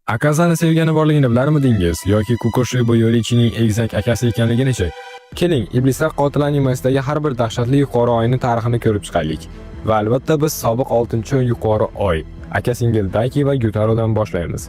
Akazani sevgani borligini bilarmidingiz yoki Kokoshi Boyolichining egizak akasi ekanligini-chi? Keling, Iblislar qotili animasidagi har bir dahshatli yuqori oyning tarixini ko'rib chiqaylik. Va albatta biz sobiq 6-yuqori oy, aka-singil Daki va Gyutarodan boshlaymiz.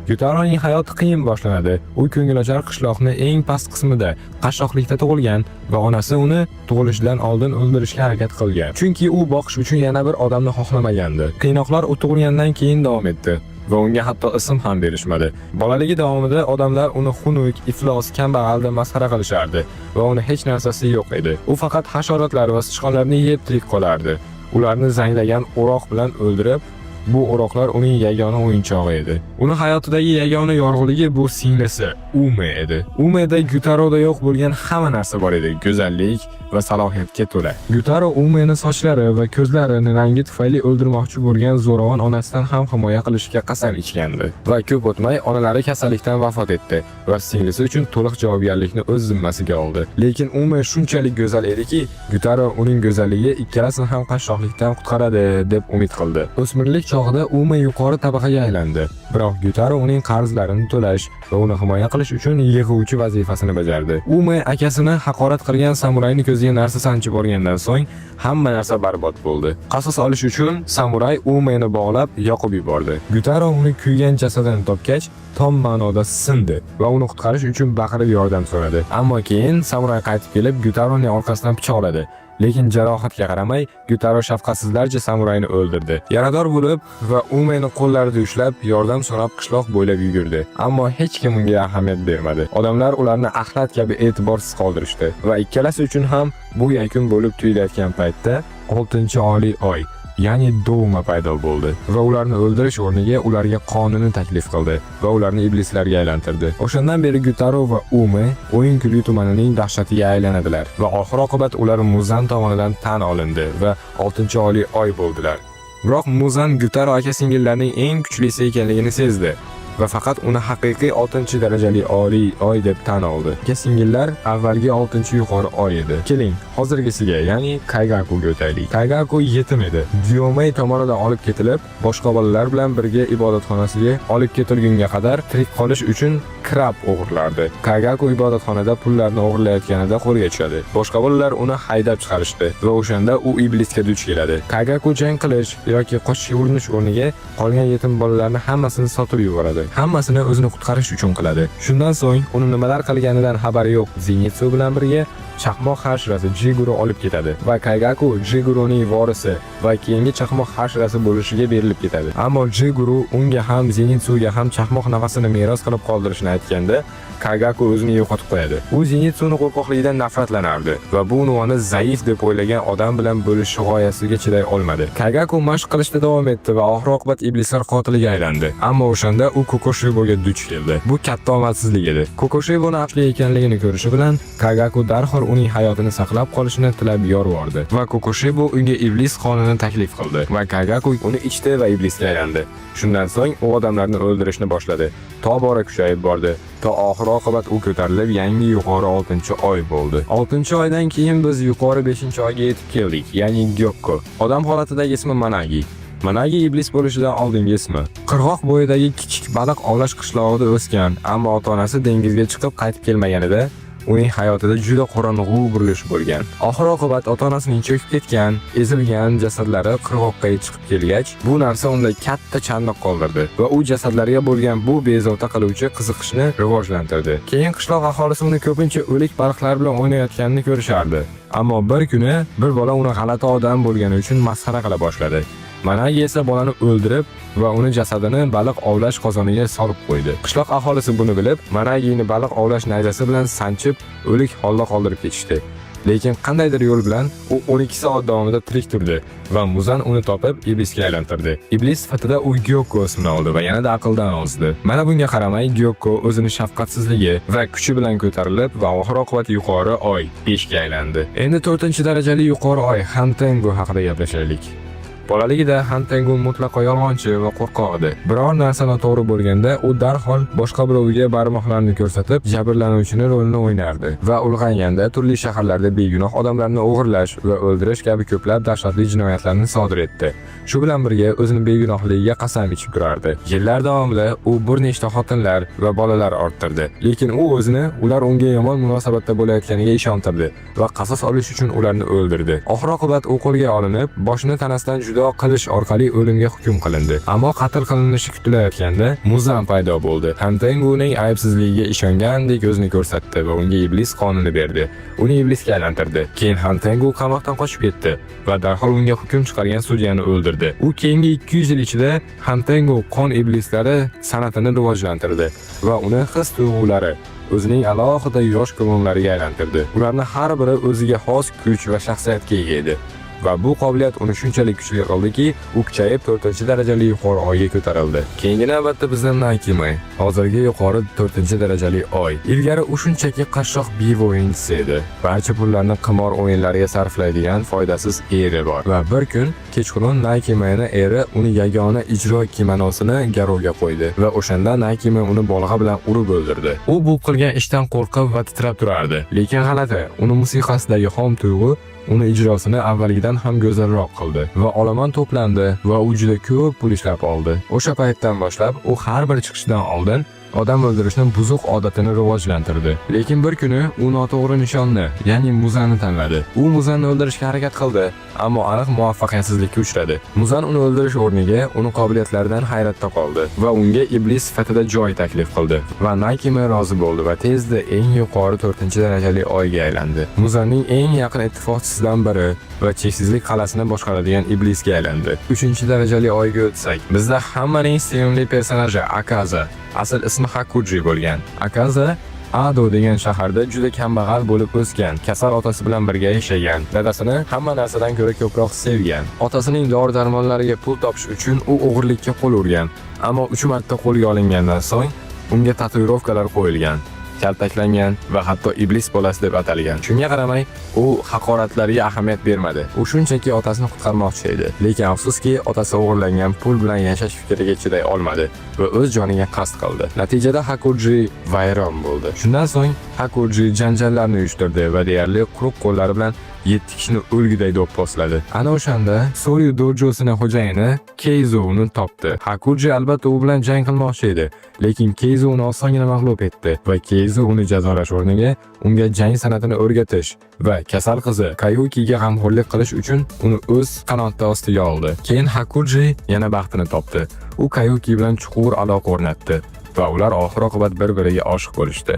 Gyutaroning hayoti qiyin boshlanadi. U ko'ngilochar qishloqni eng past qismida, qashshoqlikda tug'ilgan va onasi uni tug'ilishidan oldin o'ldirishga harakat qilgan. Chunki u boqish uchun yana bir odamni xohlamagandi. Qiynoqlar u tug'ilgandan keyin davom etdi va unga hatto ism ham berishmadi. Bolaligi davomida odamlar uni xunuk, iflos, kambag'al deb masxara qilishardi va uni hech narsasi yo'q edi. U faqat hasharotlar va sichqonlarni yeb tirik qolardi. Ularni zanglagan o'roq bilan o'ldirib, bu o'roqlar uning yagona o'yinchog'i edi. Uning hayotidagi yagona yorug'ligi bu singlisi Ume edi. Umeda Gyutaroda yo'q bo'lgan hamma narsa bor edi: go'zallik va salohiyatga to'la. Gyutaro Umeni sochlari va ko'zlarini rangi tufayli o'ldirmoqchi bo'lgan zo'ravon onasidan ham himoya qilishga qasam ichgandi. Va ko'p o'tmay onalari kasallikdan vafot etdi va singlisi uchun to'liq javobgarlikni o'z zimmasiga oldi. Lekin Ume shunchalik go'zal ediki, Gyutaro uning go'zalligi ikkalasini ham qashshoqlikdan qutqaradi deb umid qildi. O'smirlik chog'ida Ume yuqori tabaqaga aylandi. Biroq Gyutaro uning qarzlarini to'lash va uni himoya qilish uchun yig'uvchi vazifasini bajardi. Ume akasini haqorat qilgan samurayni ko'ziga narsa sanchib olgandan so'ng hamma narsa barbod bo'ldi. Qasos olish uchun samuray Umeni bog'lab yoqib yubordi. Gyutaro uni kuygan jasadini topgach, tom ma'noda sindi va uni qutqarish uchun baqirib yordam so'radi. Ammo keyin samuray qaytib kelib Gyutaroning orqasidan pichoqladi. Lekin jarohatga qaramay, Gyutaro shafqatsizlarcha samurayni o'ldirdi. Yarador bo'lib va Umeni qo'llarida ushlab yordam so'rab qishloq bo'ylab yugurdi. Ammo hech kim unga ahamiyat bermadi. Odamlar ularni axlat kabi e'tiborsiz qoldirishdi va ikkalasi uchun ham bu yakun bo'lib tuyulayotgan paytda 6-oliy oy, ya'ni Douma paydo bo'ldi va ularni o'ldirish o'rniga ularga qonini taklif qildi va ularni iblislarga aylantirdi. O'shandan beri Gyutaro va Ume O'yin-kulgi tumanining dahshatiga aylanadilar va oxir-oqibat ular Muzan tomonidan tan olindi va 6-oliy oy bo'ldilar. Biroq Muzan Gyutaro aka-singillarning eng kuchlisi ekanligini sezdi va faqat uni haqiqiy 6-darajali oliy oy deb tan oldi. Aka-singillar avvalgi 6-yuqori oy edi. Keling, hozirgisiga, ya'ni Kaigakuga o'taylik. Kaigaku yetim edi. Gyomei tomonidan olib ketilib, boshqa bolalar bilan birga ibodatxonasiga olib ketilgunga qadar tirik qolish uchun krab o'g'irlardi. Kaigaku ibodatxonada pullarni o'g'irlayotganida qo'lga tushadi. Boshqa bolalar uni haydab chiqarishdi va o'shanda u iblisga duch keladi. Kaigaku jang qilish yoki qochishga urinish o'rniga qolgan yetim bolalarni hammasini sotib yuboradi. Hammasini o'zini qutqarish uchun qiladi. Shundan so'ng uni nimalar qilganidan xabari yo'q Zenitsu bilan birga chaqmoq hashrasi Jiguro olib ketadi va Kaigaku Jiguroning vorisi va keyingi chaqmoq hashrasi bo'lishiga berilib ketadi. Ammo Jiguro unga ham Zenitsuga ham chaqmoq nafasini meros qilib qoldirishni aytganda, Kaigaku o'zini yo'qotib qo'yadi. U Zenitsuning qo'rqoqligidan nafratlanardi va bu unvonni zaif deb o'ylagan odam bilan bo'lish g'oyasiga chiday olmadi. Kaigaku mashq qilishda davom etdi va oxir-oqibat iblislar qotiliga aylandi. Ammo o'shanda u Kokoshiboga duch keldi. Bu katta omadsizlik edi. Kokoshiboning aqli ekanligini ko'rishi bilan Kaigaku darhol uning hayotini saqlab qolishini tilab yorvordi va Kokoshibo unga iblis qonini taklif qildi va Kaigaku uni ichdi va iblisga aylandi. Shundan so'ng u odamlarni o'ldirishni boshladi. Tobora kuchayib bordi. To oxir-oqibat u ko'tarilib yangi yuqori 6-oy bo'ldi. 6-oydan keyin biz yuqori 5-oyga yetib keldik, ya'ni Gyokko. Odam holatidagi ismi Managi. Managi iblis bo'lishidan oldingi ismi. Qirg'oq bo'yidagi kichik baliq ovlash qishlog'ida o'sgan, ammo ota-onasi dengizga chiqib qaytib kelmaganida uning hayotida juda qorong'u burilish bo'lgan. Oxir-oqibat ota-onasining cho'kib ketgan, ezilgan jasadlari qirg'oqqa chiqib kelgach, bu narsa unda katta chandiq qoldirdi va u jasadlarga bo'lgan bu bezovta qiluvchi qiziqishni rivojlantirdi. Keyin qishloq aholisi uni ko'pincha o'lik baliqlar bilan o'ynayotganini ko'rishardi. Ammo bir kuni bir bola uni g'alati odam bo'lgani uchun masxara qila boshladi. Managi esa bolani o'ldirib va uni jasadini baliq ovlash qozoniga solib qo'ydi. Qishloq aholisi buni bilib, Managini baliq ovlash nayzasi bilan sanchib, o'lik holda qoldirib ketishdi. Lekin qandaydir yo'l bilan u 12 soat davomida tirik turdi va Muzan uni topib iblisga aylantirdi. Iblis sifatida u Gyokko ismini oldi va yanada aqldan ozdi. Mana bunga qaramay Gyokko o'zini shafqatsizligi va kuchi bilan ko'tarilib va oxir-oqibat yuqori oy 5 ga aylandi. Endi 4-darajali yuqori oy Hantengo haqida gaplashaylik. Bolaligida Han Tengu mutlaqo yolg'onchi va qo'rqoq edi. Biror narsa noto'g'ri bo'lganda, u darhol boshqa birovga barmoqlarini ko'rsatib, jabrlanuvchini rolini o'ynardi va ulg'ayganda turli shaharlarda begunoh odamlarni o'g'irlash va o'ldirish kabi ko'plab dahshatli jinoyatlarni sodir etdi. Shu bilan birga o'zini begunohligiga qasam ichib turardi. Yillar davomida u bir nechta xotinlar va bolalar orttirdi, lekin u o'zini ular unga yomon munosabatda bo'layotganiga ishontirdi va qasos olish uchun ularni o'ldirdi. Oxir-oqibat u qo'lga olinib, boshini tanasidan judo qilish orqali o'limga hukm qilindi. Ammo qatl qilinishi kutilayotganda Muzan paydo bo'ldi. Han Tenguning aybsizligiga ishongandek o'zini ko'rsatdi va unga iblis qonini berdi. Uni iblisga aylantirdi. Keyin Han Tengu qamoqdan qochib ketdi va darhol unga hukm chiqargan sudyani o'ldirdi. U keyingi 200 yil ichida Han Tengu qon iblislari san'atini rivojlantirdi va uni his-tuyg'ulari o'zining alohida yosh klonlariga aylantirdi. Ularning har biri o'ziga xos kuch va shaxsiyatga ega edi. Va bu qobiliyat uni shunchalik kuchli qildiki, u kuchayib 4-darajali yuqori oyga ko'tarildi. Keyingi navbatda bizdan Naikime, hozirgi yuqori 4-darajali oy. Ilgari u shunchaki qashshoq bivo o'yinchisi edi. Barcha pullarni qimor o'yinlariga sarflaydigan foydasiz eri bor. Va bir kun kechqurun Naikimening eri uni yagona ijro kimonosini garovga qo'ydi va o'shanda Naikime uni bolg'a bilan urib o'ldirdi. U bu qilgan ishdan qo'rqib va titrab turardi. Lekin g'alati, uni musiqasidagi xom tuyg'u uni ijrosini avvalgidan ham go'zalroq qildi va olomon to'plandi va u juda ko'p pul ishlab oldi. O'sha paytdan boshlab u har bir chiqishdan oldin odam o'ldirishning buzuq odatini rivojlantirdi. Lekin bir kuni u noto'g'ri nishonni, ya'ni Muzanni tanladi. U Muzanni o'ldirishga harakat qildi, ammo aniq muvaffaqiyatsizlikka uchradi. Muzan uni o'ldirish o'rniga uni qobiliyatlaridan hayratda qoldi va unga iblis sifatida joy taklif qildi. Va Naikime rozi bo'ldi va tezda eng yuqori 4-darajali oyga aylandi. Muzanning eng yaqin ittifoqchisidan biri va cheksizlik qalasini boshqaradigan iblisga aylandi. 3-darajali oyga o'tsak, bizda hammaning sevimli personaji Akaza, asl ismi Hakuji bo'lgan. Akaza Ado degan shaharda juda kambag'al bo'lib o'sgan, kasal otasi bilan birga yashagan, dadasini hamma narsadan ko'ra ko'proq sevgan. Otasining dori-darmonlariga pul topish uchun u o'g'irlikka qo'l urgan, ammo 3 marta qo'lga olingandan so'ng unga tatuirovkalar qo'yilgan, kaltaklangan va hatto iblis bolasi deb atalgan. Shunga qaramay, u haqoratlarga ahamiyat bermadi. U shunchaki otasini qutqarmoqchi edi. Lekin afsuski, otasi o'g'irlangan pul bilan yashash fikriga chiday olmadi va o'z joniga qasd qildi. Natijada Hakuji vayron bo'ldi. Shundan so'ng Hakuji janjallarni uyushtirdi va deyarli quruq qo'llari bilan 7 kishini o'lgiday do'pposladi. Ana o'shanda Soryu dojosining xo'jayini Keizo uni topdi. Hakuji albatta u bilan jang qilmoqchi edi, lekin Keizo uni osongina mag'lub etdi va Keizo uni jazolash o'rniga unga jang san'atini o'rgatish va kasal qizi Kayukiga g'amxo'rlik qilish uchun uni o'z qanoti ostiga oldi. Keyin Hakuji yana baxtini topdi. U Kayuki bilan chuqur aloqa o'rnatdi va ular oxir-oqibat bir-biriga oshiq bo'lishdi.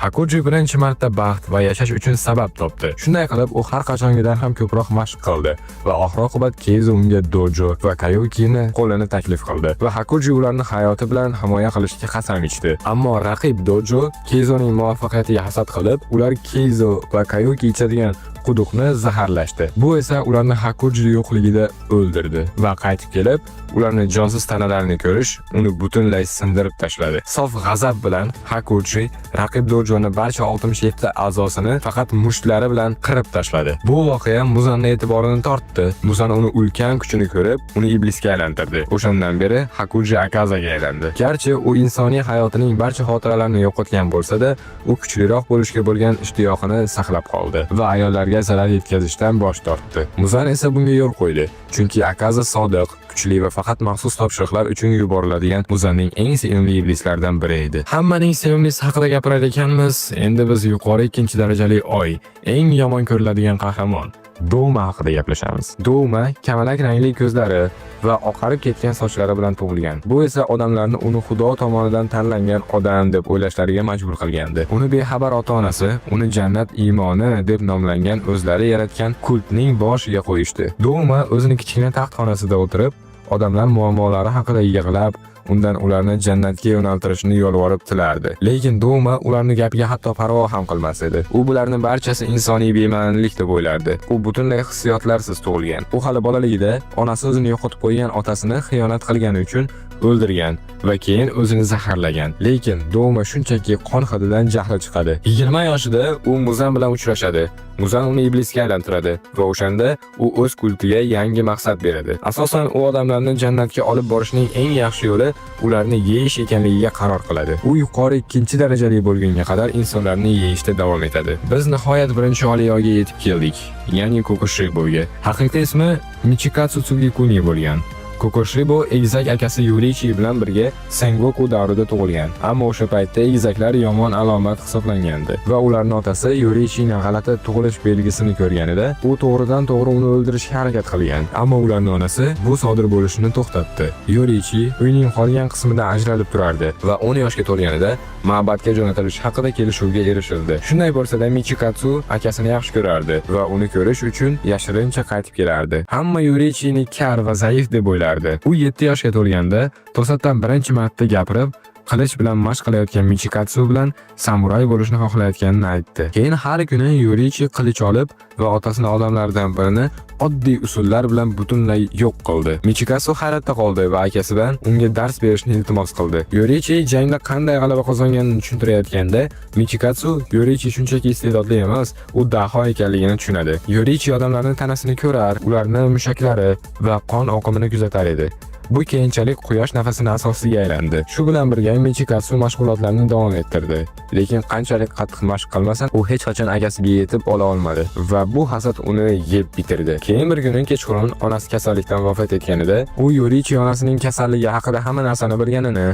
Hakuji birinchi marta baxt va yashash uchun sabab topdi. Shunday qilib, u har qachongidan ham ko'proq mashq qildi va oxir-oqibat Keizo unga dojo va Kayukini qo'lini taklif qildi va Hakuji ularni hayoti bilan himoya qilishga qasam ichdi. Ammo raqib dojo Keizoning muvaffaqiyatiga hasad qilib, ular Keizo va Kayuki ichadigan quduqni zaharlashdi. Bu esa ularni Hakuji yo'qligida o'ldirdi va qaytib kelib, ularni jonsiz tanalarini ko'rish uni butunlay sindirib tashladi. Sof g'azab bilan Hakuji raqib dojoni barcha 67 a'zosini faqat mushtlari bilan qirib tashladi. Bu voqea Muzanning e'tiborini tortdi. Muzan uni ulkan kuchini ko'rib, uni iblisga aylantirdi. O'shandan beri Hakuji Akazaga aylandi. Garchi u insoniy hayotining barcha xotiralarini yo'qotgan bo'lsa-da, u kuchliroq bo'lishga bo'lgan ishtiyoqini saqlab qoldi va ayollarga zarar yetkazishdan bosh tortdi. Muzan esa bunga yo'l qo'ydi, chunki Akaza sodiq, kuchli va faqat maxsus topshiriqlar uchun yuboriladigan Muzanning eng sevimli iblislardan biri edi. Hammaning sevimlisi haqida gapirar ekanmiz, endi biz yuqori 2-darajali oy, eng yomon ko'riladigan qahramon Douma haqida gaplashamiz. Douma kamalak rangli ko'zlari va oqarib ketgan sochlari bilan tug'ilgan. Bu esa odamlarni uni Xudo tomonidan tanlangan odam deb o'ylashlariga majbur qilgandi. Uni bexabar ota-onasi uni jannat iymoni deb nomlangan o'zlari yaratgan kultning boshiga qo'yishdi. Douma o'zining kichkina taxt xonasida o'tirib, odamlar muammolari haqida yig'lab, undan ularni jannatga yo'naltirishni yolvorib tilardi. Lekin Douma ularning gapiga hatto parvo ham qilmas edi. U bularning barchasi insoniy bema'nilik deb o'ylardi. U butunlay hissiyotlarsiz tug'ilgan. U hali bolaligida onasi o'zini yo'qotib qo'ygan otasini xiyonat qilgani uchun o'ldirgan va keyin o'zini zaharlagan. Lekin Douma shunchaki qon hididan jahli chiqadi. 20 yoshida u Muzan bilan uchrashadi. Muzan uni iblisga aylantiradi va o'shanda u o'z kultiga yangi maqsad beradi. Asosan u odamlarni jannatga olib borishning eng yaxshi yo'li ularni yeyish ekanligiga qaror qiladi. U yuqori 2-darajali bo'lgunga qadar insonlarni yeyishda davom etadi. Biz nihoyat birinchi oliyoga yetib keldik, ya'ni Kokushiboga. Haqiqiy ismi Michikatsu Tsugikuni bo'lgan. Kokushibo egizak akasi Yurichi bilan birga Sengoku davrida tug'ilgan. Ammo o'sha paytda egizaklar yomon alomat hisoblangandi va ularning otasi Yurichining g'alati tug'ilish belgisini ko'rganida, u to'g'ridan-to'g'ri uni o'ldirishga harakat qilgan. Ammo ularning onasi bu sodir bo'lishini to'xtatdi. Yurichi uyning qolgan qismida ajralib turardi va 10 yoshga to'lganida ma'batga jo'natilish haqida kelishuvga erishildi. Shunday bo'lsa-da, Michikatsu akasini yaxshi ko'rardi va uni ko'rish uchun yashirincha qaytib kelardi. Hamma Yurichini kar va zaif deb o'ylardi. U 7 yoshga to'lganda to'satdan birinchi marta gapirib, qilich bilan mashq qilayotgan Michikatsu bilan samuray bo'lishni xohlayotganini aytdi. Keyin har kuni Yurichi qilich olib va otasining odamlaridan birini oddiy usullar bilan butunlay yo'q qildi. Michikatsu hayratda qoldi va akasidan unga dars berishni iltimos qildi. Yurichi jangda qanday g'alaba qozonganini tushuntirayotganda, Michikatsu Yurichi shunchaki iste'dodli emas, u daho ekanligini tushunadi. Yurichi odamlarning tanasini ko'rar, ularning mushaklari va qon oqimini kuzatar edi. Bu keyinchalik quyosh nafasini asosiga aylandi. Shu bilan birga Michikatsu mashg'ulotlarini davom ettirdi. Lekin qanchalik qattiq mashq qilmasa, u hech qachon akasiga yetib ola olmadi va bu hasad uni yeb bitirdi. Keyin bir kuni kechqurun onasi kasallikdan vafot etganida, u Yurichi onasining kasalligi haqida hamma narsani bilganini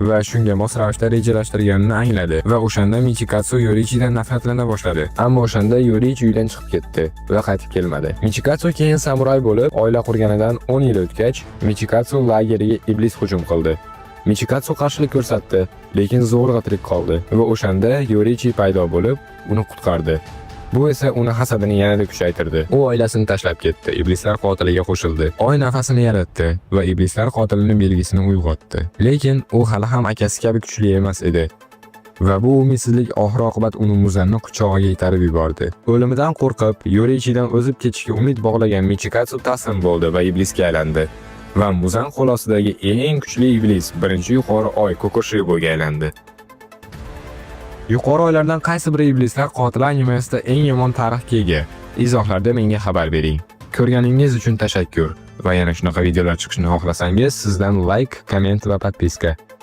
va shunga mos ravishda rejalashtirganini angladi va o'shanda Michikatsu Yurichidan nafratlana boshladi. Ammo o'shanda Yurichi uydan chiqib ketdi va qaytib kelmadi. Michikatsu keyin samuray bo'lib, oila qurganidan 10 yil o'tgach, Michikatsu lageriga iblis hujum qildi. Michikatsu qarshilik ko'rsatdi, lekin zo'rg'a tirik qoldi va o'shanda Yurichi paydo bo'lib, uni qutqardi. Bu esa uni hasadini yanada kuchaytirdi. U oilasini tashlab ketdi, iblislar qotiliga qo'shildi. Oy nafasini yaratdi va iblislar qotilining belgisini uyg'otdi. Lekin u hali ham akasi kabi kuchli emas edi. Va bu umidsizlik oxir-oqibat uni Muzanni quchog'iga itarib yubordi. O'limidan qo'rqib, Yurichidan o'zib ketishga umid bog'lagan Michikatsu taslim bo'ldi va iblisga aylandi. Va Muzan qo'l ostidagi eng kuchli iblis, birinchi yuqori oy Kokushiboga aylandi. Yuqori oylardan qaysi biri iblislar qotili animasida eng yomon tarixga ega? Izohlarda menga xabar bering. Ko'rganingiz uchun tashakkur va yana shunaqa videolar chiqishini xohlasangiz, sizdan like, komment va podpiska.